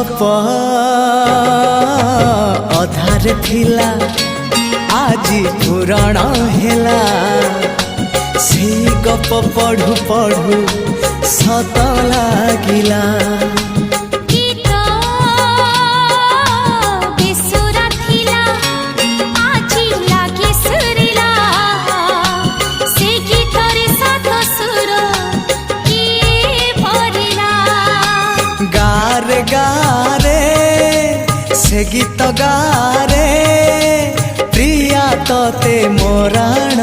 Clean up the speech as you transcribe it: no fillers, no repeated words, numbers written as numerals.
गप अधार थिला आजी पुराण हेला से गप पढ़ु पढ़ु सत लागिला गारे गारे से गीत गारे प्रिया तोते मोराण